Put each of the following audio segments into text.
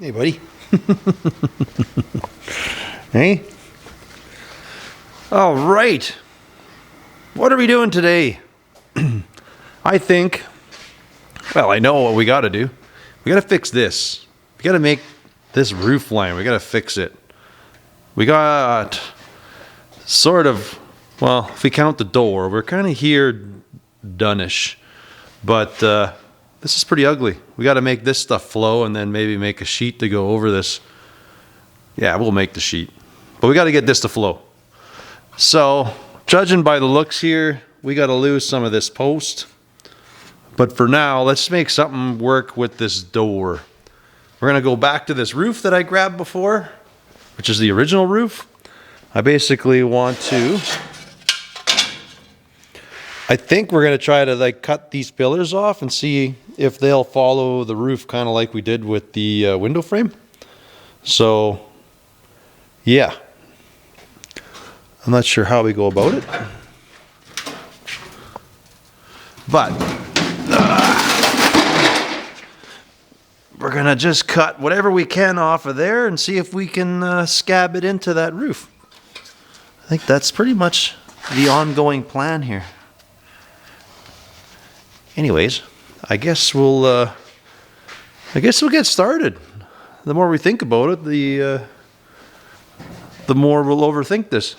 Hey, buddy. Hey. All right. What are we doing today? I think, well, I know what we got to do. We got to fix this. We got to make this roof line. We got to fix it. We got sort of, well, if we count the door, we're kind of here done-ish. But this is pretty ugly. We got to make this stuff flow and then maybe make a sheet to go over this. Yeah, we'll make the sheet. But we got to get this to flow. So, judging by the looks here, we got to lose some of this post. But for now, let's make something work with this door. We're going to go back to this roof that I grabbed before, which is the original roof. I basically want to... I think we're going to try to like cut these pillars off and see if they'll follow the roof kind of like we did with the window frame. So, yeah. I'm not sure how we go about it. But we're going to just cut whatever we can off of there and see if we can scab it into that roof. I think that's pretty much the ongoing plan here. Anyways, I guess we'll get started. The more we think about it, the more we'll overthink this.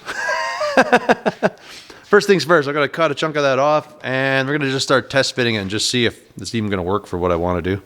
First things first, I'm going to cut a chunk of that off, and we're going to just start test fitting it and just see if it's even going to work for what I want to do.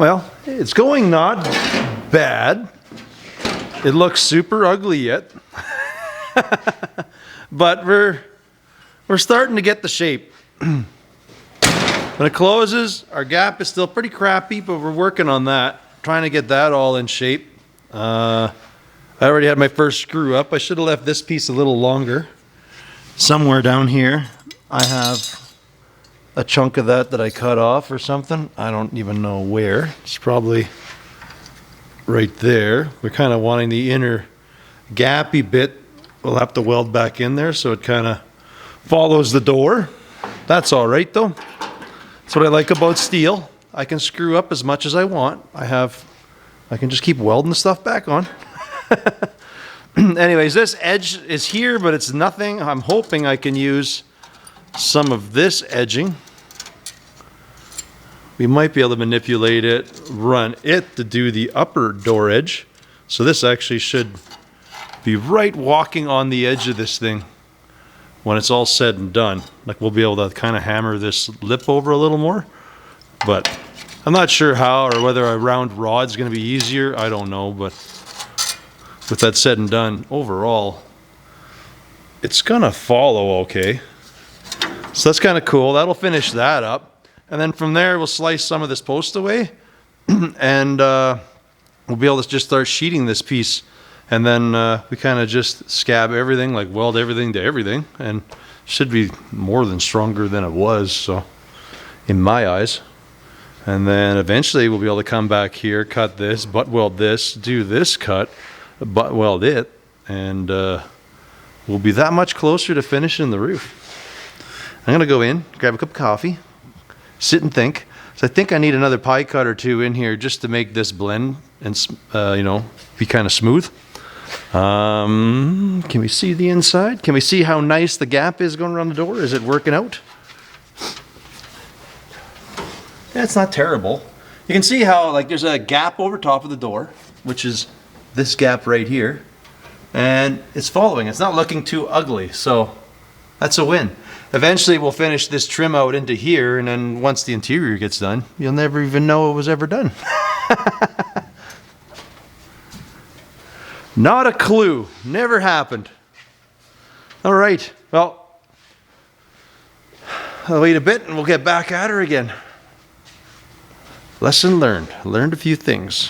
Well, it's going not bad. It looks super ugly yet. But we're starting to get the shape. When it closes, our gap is still pretty crappy, but we're working on that. Trying to get that all in shape. I already had my first screw up. I should have left this piece a little longer. Somewhere down here, I have a chunk of that I cut off or something. I don't even know where. It's probably right there. We're kind of wanting the inner gappy bit. We'll have to weld back in there so it kind of follows the door. That's all right though. That's what I like about steel. I can screw up as much as I want. I can just keep welding the stuff back on. Anyways, this edge is here, but it's nothing. I'm hoping I can use some of this edging. We might be able to manipulate it, run it to do the upper door edge. So this actually should be right walking on the edge of this thing when it's all said and done. Like we'll be able to kind of hammer this lip over a little more, but I'm not sure how or whether a round rod's going to be easier. I don't know, but with that said and done, overall, it's going to follow okay. So that's kind of cool. That'll finish that up. And then from there, we'll slice some of this post away and we'll be able to just start sheeting this piece. And then we kind of just scab everything, like weld everything to everything, and should be more than stronger than it was, so in my eyes. And then eventually we'll be able to come back here, cut this, butt weld this, do this cut, butt weld it, and we'll be that much closer to finishing the roof. I'm gonna go in, grab a cup of coffee, sit and think. So I think I need another pie cut or two in here just to make this blend and you know, be kind of smooth. Can we see the inside? Can we see how nice the gap is going around the door? Is it working out? Yeah, it's not terrible. You can see how like there's a gap over top of the door, which is this gap right here, and it's following. It's not looking too ugly, so that's a win. Eventually we'll finish this trim out into here, and then once the interior gets done, you'll never even know it was ever done. Not a clue. Never happened. All right. Well, I'll wait a bit and we'll get back at her again. Lesson learned. Learned a few things.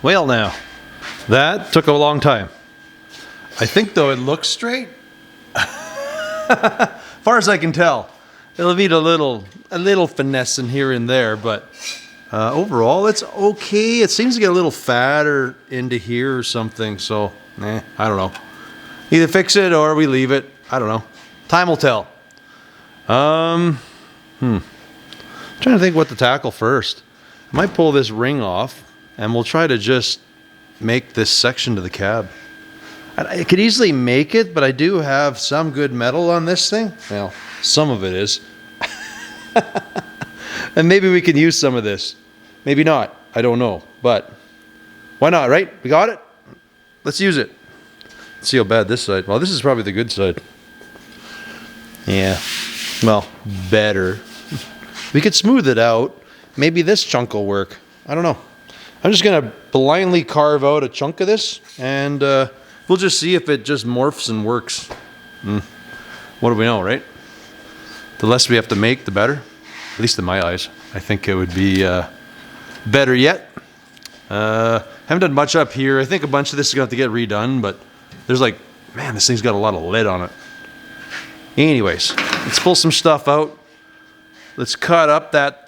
Well now, that took a long time. I think though it looks straight. Far as I can tell. It'll need a little finessing here and there, but overall it's okay. It seems to get a little fatter into here or something, so I don't know. Either fix it or we leave it. I don't know. Time will tell. Trying to think what to tackle first. I might pull this ring off and we'll try to just make this section to the cab. I could easily make it, but I do have some good metal on this thing. Well, some of it is. And maybe we can use some of this. Maybe not. I don't know. But why not, right? We got it? Let's use it. Let's see how bad this side. Well, this is probably the good side. Yeah. Well, better. We could smooth it out. Maybe this chunk will work. I don't know. I'm just going to blindly carve out a chunk of this, and we'll just see if it just morphs and works. What do we know, right? The less we have to make, the better. At least in my eyes. I think it would be better yet. Haven't done much up here. I think a bunch of this is going to have to get redone, but there's like, man, this thing's got a lot of lead on it. Anyways, let's pull some stuff out. Let's cut up that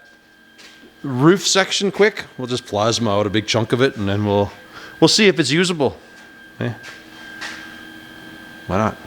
roof section quick. We'll just plasma out a big chunk of it, and then we'll see if it's usable. Why not?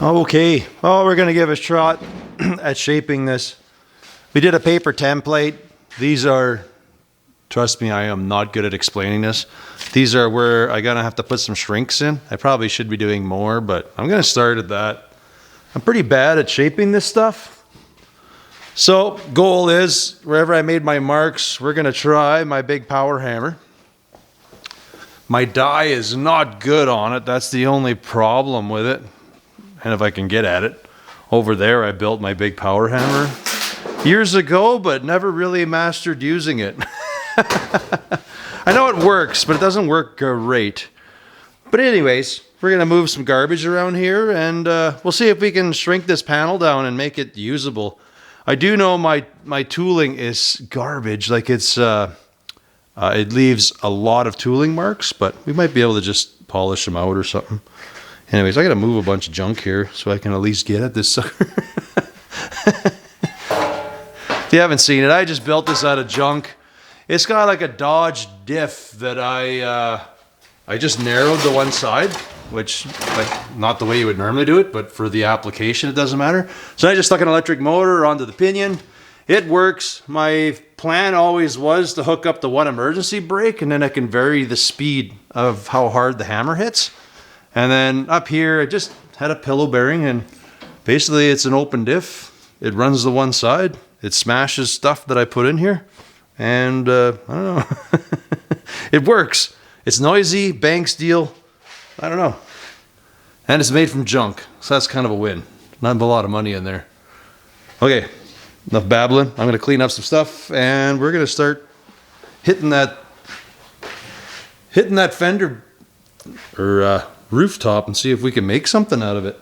Okay, well, we're going to give a shot at shaping this. We did a paper template. These are, trust me, I am not good at explaining this. These are where I'm going to have to put some shrinks in. I probably should be doing more, but I'm going to start at that. I'm pretty bad at shaping this stuff. So, goal is, wherever I made my marks, we're going to try my big power hammer. My die is not good on it. That's the only problem with it. And if I can get at it. Over there, I built my big power hammer years ago, but never really mastered using it. I know it works, but it doesn't work great. But anyways, we're going to move some garbage around here, and we'll see if we can shrink this panel down and make it usable. I do know my tooling is garbage. Like it leaves a lot of tooling marks, but we might be able to just polish them out or something. Anyways, I got to move a bunch of junk here so I can at least get at this sucker. If you haven't seen it, I just built this out of junk. It's got like a Dodge diff that I just narrowed the one side, which like not the way you would normally do it, but for the application it doesn't matter. So I just stuck an electric motor onto the pinion. It works. My plan always was to hook up the one emergency brake, and then I can vary the speed of how hard the hammer hits. And then up here I just had a pillow bearing, and basically it's an open diff. It runs the one side. It smashes stuff that I put in here, and I don't know. It works. It's noisy, bank steel. I don't know. And it's made from junk, so that's kind of a win. Not a lot of money in there. Okay, enough babbling. I'm going to clean up some stuff, and we're going to start hitting that fender or rooftop and see if we can make something out of it.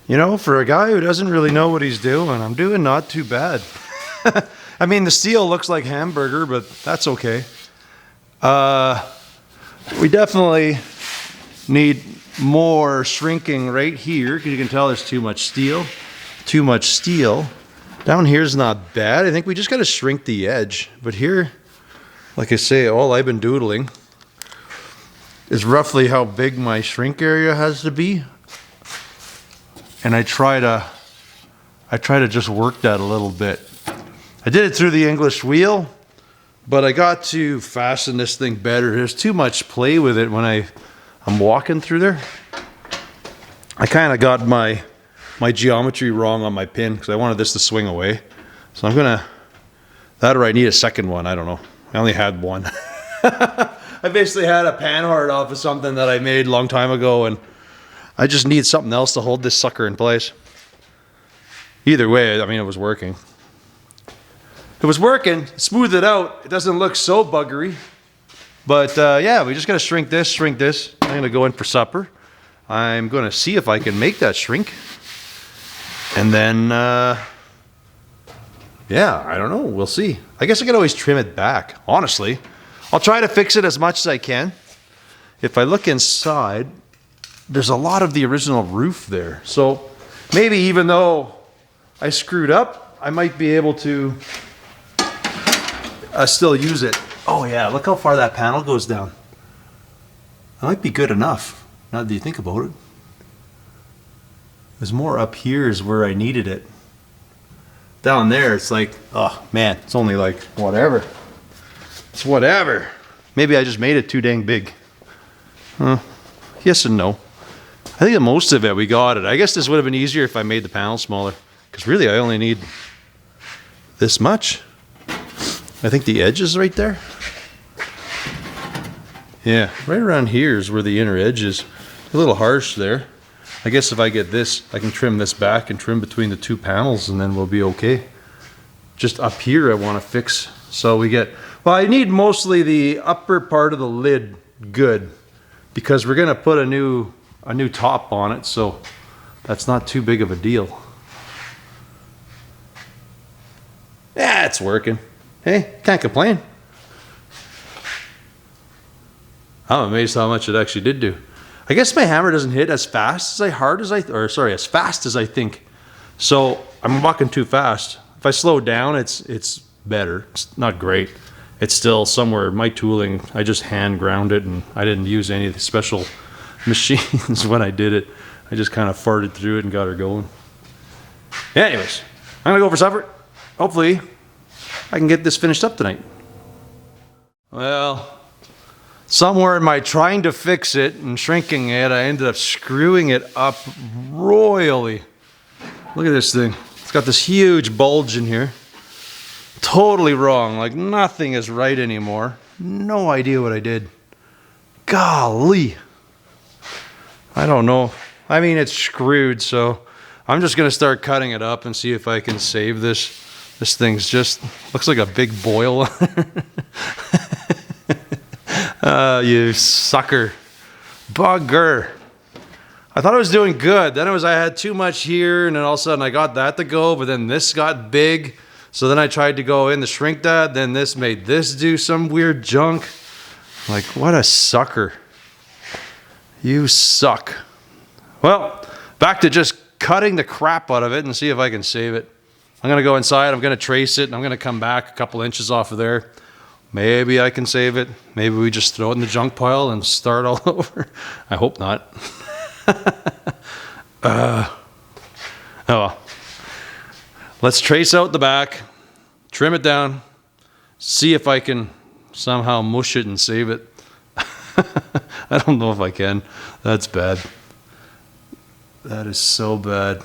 You know, for a guy who doesn't really know what he's doing, I'm doing not too bad. I mean, the steel looks like hamburger, but that's okay. We definitely need more shrinking right here, because you can tell there's too much steel. Too much steel. Down here's not bad. I think we just got to shrink the edge. But here, like I say, all I've been doodling is roughly how big my shrink area has to be. And I try to just work that a little bit. I did it through the English wheel, but I got to fasten this thing better. There's too much play with it when I'm walking through there. I kind of got my geometry wrong on my pin because I wanted this to swing away. So I'm gonna, that or I need a second one, I don't know. I only had one. I basically had a panhard off of something that I made a long time ago, and I just need something else to hold this sucker in place. Either way, I mean, it was working. It was working, smooth it out. It doesn't look so buggery. But yeah, we just gotta shrink this. I'm gonna go in for supper. I'm gonna see if I can make that shrink. And then, yeah, I don't know, we'll see. I guess I could always trim it back, honestly. I'll try to fix it as much as I can. If I look inside, there's a lot of the original roof there. So maybe even though I screwed up, I might be able to still use it. Oh yeah, look how far that panel goes down. That might be good enough, now that you think about it. There's more up here is where I needed it. Down there, it's like, oh man, it's only like whatever. It's whatever. Maybe I just made it too dang big. Yes and no. I think that most of it, we got it. I guess this would have been easier if I made the panel smaller. Because really I only need this much. I think the edge is right there. Yeah, right around here is where the inner edge is. A little harsh there. I guess if I get this, I can trim this back and trim between the two panels and then we'll be okay. Just up here I want to fix. So we get, well, I need mostly the upper part of the lid good because we're going to put a new top on it, so that's not too big of a deal. Yeah, it's working. Hey, can't complain. I'm amazed how much it actually did do. I guess my hammer doesn't hit as fast as fast as I think. So I'm walking too fast. If I slow down, it's better. It's not great. It's still somewhere, my tooling, I just hand ground it and I didn't use any of the special machines when I did it. I just kind of farted through it and got her going. Anyways, I'm gonna go for supper. Hopefully I can get this finished up tonight. Well, somewhere in my trying to fix it and shrinking it, I ended up screwing it up royally. Look at this thing. It's got this huge bulge in here. Totally wrong. Like nothing is right anymore. No idea what I did. Golly. I don't know. I mean, it's screwed, so I'm just going to start cutting it up and see if I can save this. This thing's just looks like a big boil. You sucker. Bugger. I thought I was doing good. Then I had too much here, and then all of a sudden I got that to go, but then this got big. So then I tried to go in to shrink that. Then this made this do some weird junk. Like, what a sucker. You suck. Well, back to just cutting the crap out of it and see if I can save it. I'm going to go inside. I'm going to trace it, and I'm going to come back a couple inches off of there. Maybe I can save it. Maybe we just throw it in the junk pile and start all over. I hope not. Oh well. Let's trace out the back, trim it down, see if I can somehow mush it and save it. I don't know if I can. That's bad. That is so bad.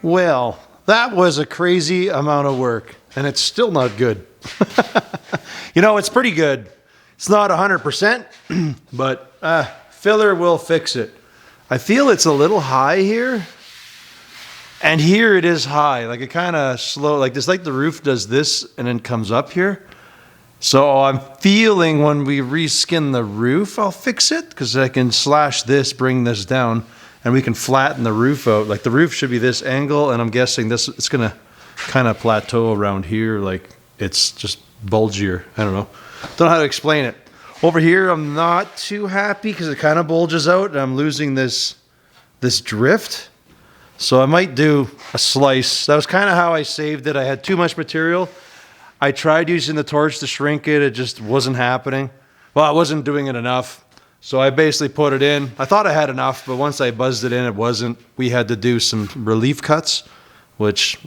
Well, that was a crazy amount of work, and it's still not good. You know, it's pretty good. It's not 100%, but filler will fix it. I feel it's a little high here, and here it is high. Like it kind of slow, like this, like the roof does this and then comes up here. So I'm feeling when we reskin the roof, I'll fix it because I can slash this, bring this down, and we can flatten the roof out. Like the roof should be this angle, and I'm guessing this, it's gonna kind of plateau around here. Like it's just bulgier. I don't know. Don't know how to explain it. Over here, I'm not too happy because it kind of bulges out and I'm losing this drift. So I might do a slice. That was kind of how I saved it. I had too much material. I tried using the torch to shrink it. It just wasn't happening. Well, I wasn't doing it enough. So I basically put it in. I thought I had enough, but once I buzzed it in, it wasn't. We had to do some relief cuts, which,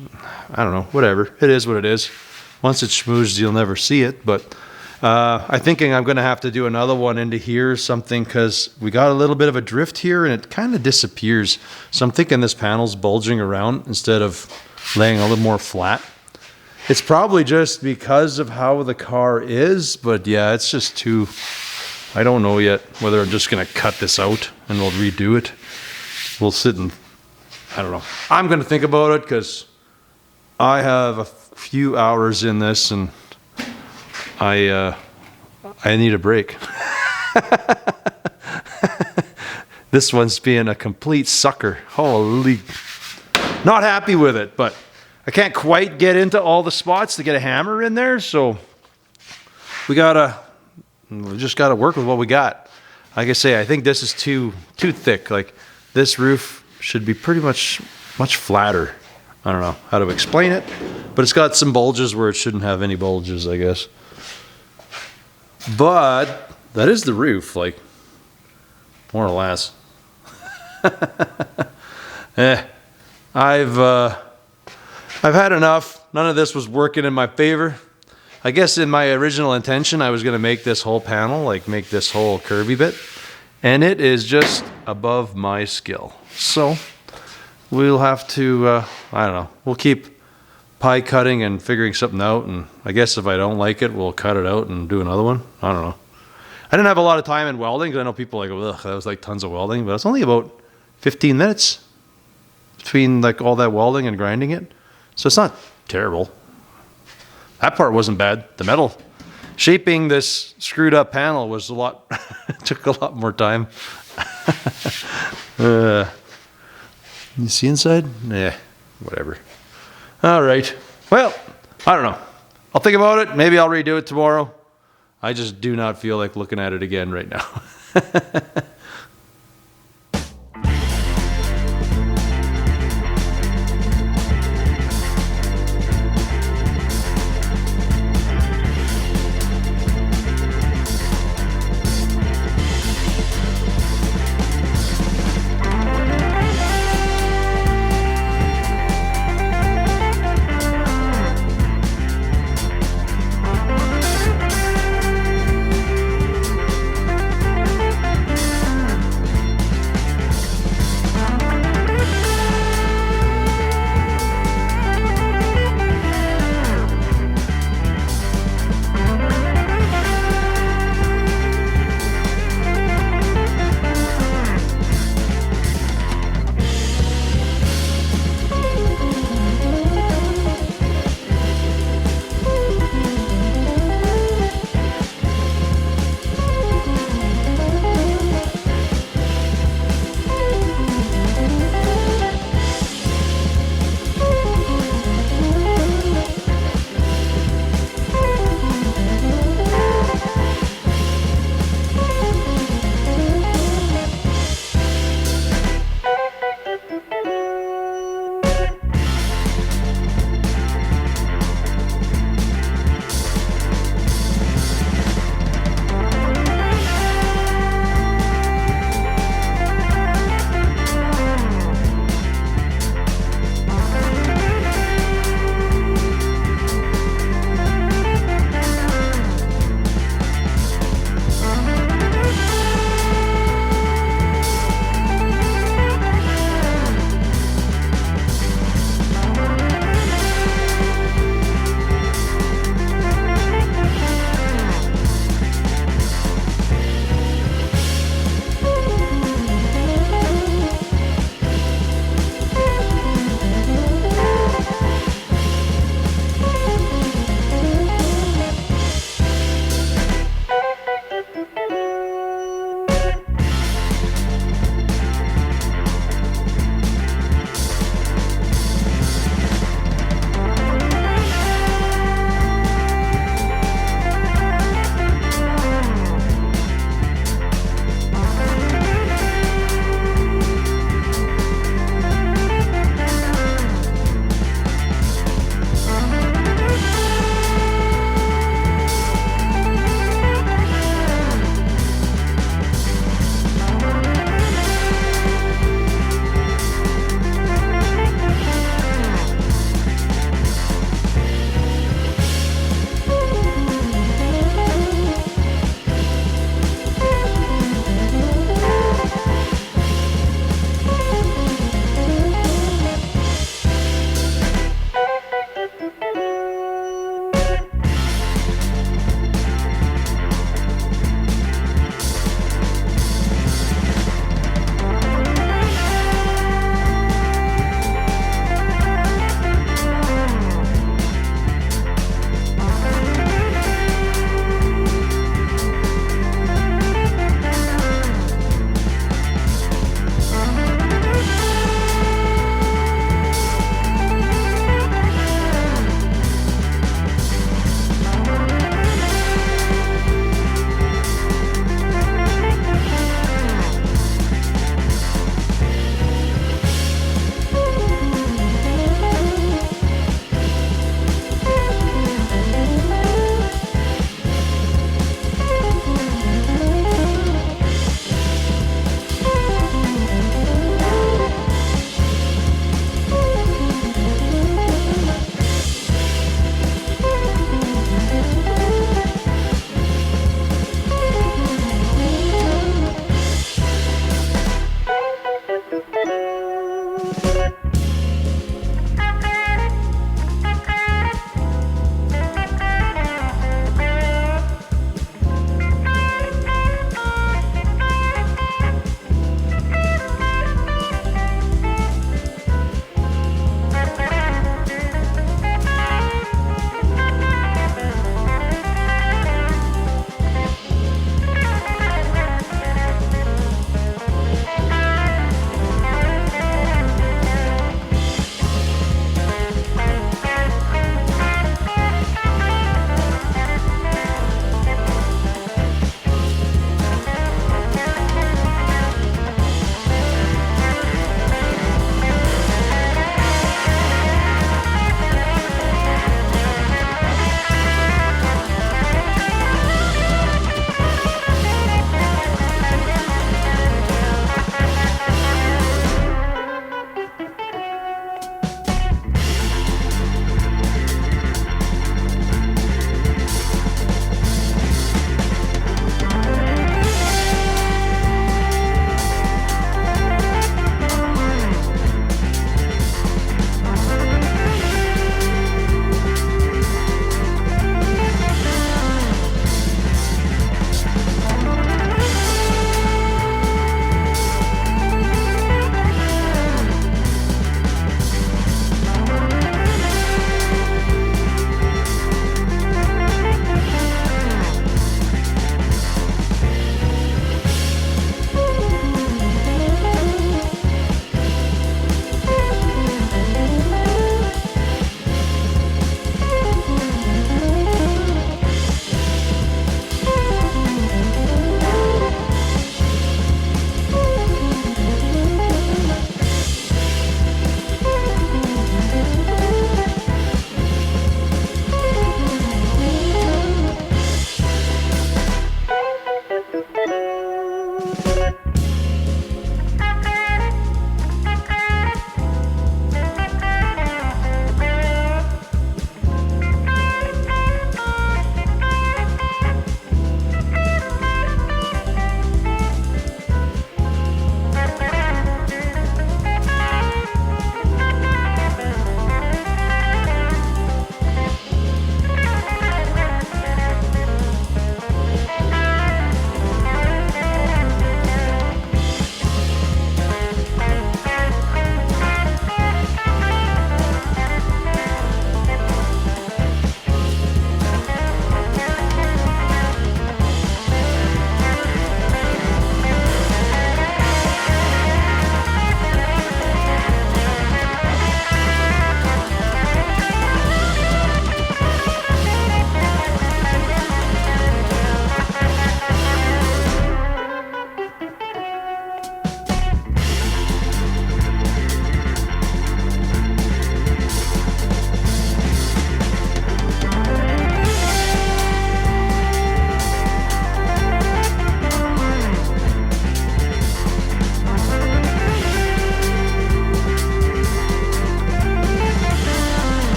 I don't know, whatever. It is what it is. Once it's schmoozed, you'll never see it. But I'm thinking I'm going to have to do another one into here or something because we got a little bit of a drift here and it kind of disappears. So I'm thinking this panel's bulging around instead of laying a little more flat. It's probably just because of how the car is, but yeah, it's just too... I don't know yet whether I'm just going to cut this out and we'll redo it. We'll sit and... I don't know. I'm going to think about it because I have a few hours in this and I need a break. This one's being a complete sucker. Holy... Not happy with it, but I can't quite get into all the spots to get a hammer in there, so we just gotta work with what we got. Like I say, I think this is too thick. Like this roof should be pretty much flatter. I don't know how to explain it, but it's got some bulges where it shouldn't have any bulges, I guess. But that is the roof, like more or less. I've had enough. None of this was working in my favor. I guess in my original intention, I was going to make this whole panel, like make this whole curvy bit. And it is just above my skill. So we'll have to, I don't know, we'll keep pie cutting and figuring something out. And I guess if I don't like it, we'll cut it out and do another one. I don't know. I didn't have a lot of time in welding because I know people are like, ugh, that was like tons of welding. But it's only about 15 minutes between like all that welding and grinding it. So it's not terrible. That part wasn't bad. The metal shaping this screwed up panel was a lot, took a lot more time. You see inside? Yeah, whatever. All right. Well, I don't know. I'll think about it. Maybe I'll redo it tomorrow. I just do not feel like looking at it again right now.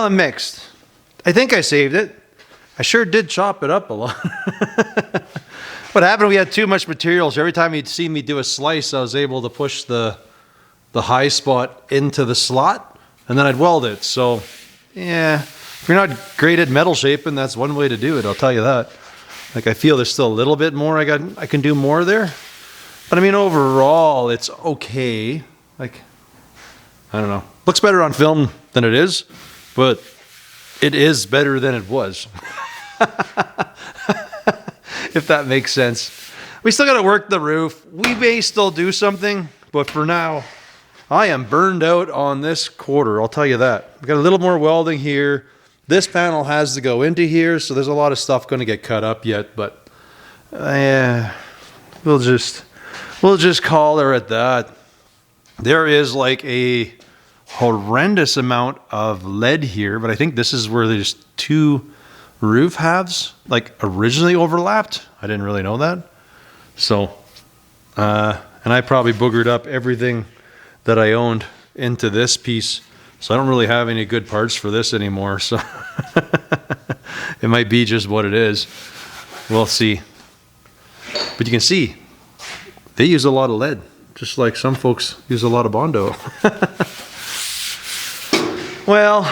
I'm mixed. I think I saved it. I sure did chop it up a lot. What happened, we had too much material, so every time you'd see me do a slice, I was able to push the high spot into the slot, and then I'd weld it. So, yeah, if you're not great at metal shaping, that's one way to do it, I'll tell you that. Like, I feel there's still a little bit more I can do more there. But I mean, overall, it's okay. Like, I don't know. Looks better on film than it is, but it is better than it was. If that makes sense. We still got to work the roof. We may still do something, but for now, I am burned out on this quarter, I'll tell you that. We've got a little more welding here. This panel has to go into here, so there's a lot of stuff going to get cut up yet, but we'll just call her at that. There is like a horrendous amount of lead here, but I think this is where there's two roof halves like originally overlapped. I didn't really know that. So, and I probably boogered up everything that I owned into this piece. So I don't really have any good parts for this anymore. So it might be just what it is. We'll see. But you can see they use a lot of lead, just like some folks use a lot of Bondo. Well,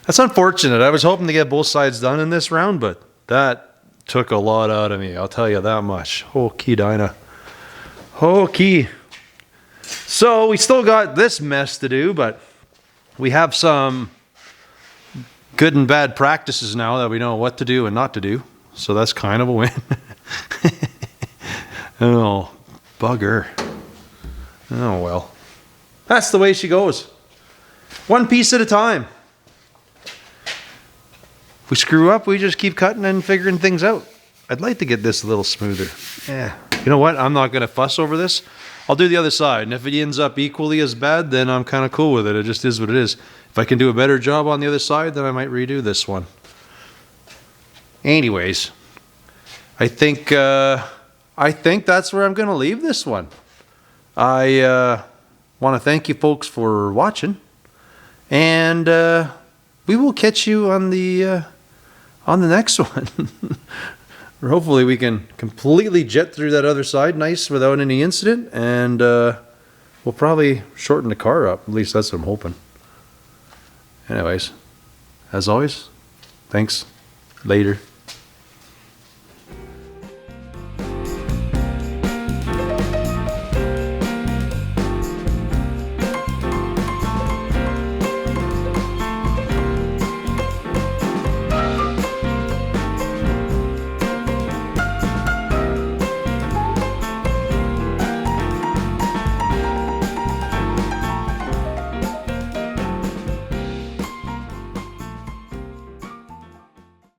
that's unfortunate. I was hoping to get both sides done in this round, but that took a lot out of me. I'll tell you that much. Okay, Dinah. Okay. So we still got this mess to do, but we have some good and bad practices now that we know what to do and not to do. So that's kind of a win. Oh, bugger. Oh, well. That's the way she goes. One piece at a time. If we screw up, we just keep cutting and figuring things out. I'd like to get this a little smoother. Yeah. You know what? I'm not going to fuss over this. I'll do the other side. And if it ends up equally as bad, then I'm kind of cool with it. It just is what it is. If I can do a better job on the other side, then I might redo this one. Anyways, I think that's where I'm going to leave this one. I want to thank you folks for watching. And we will catch you on the next one. Or hopefully we can completely jet through that other side nice without any incident, and we'll probably shorten the car up. At least that's what I'm hoping. Anyways, as always, thanks. Later.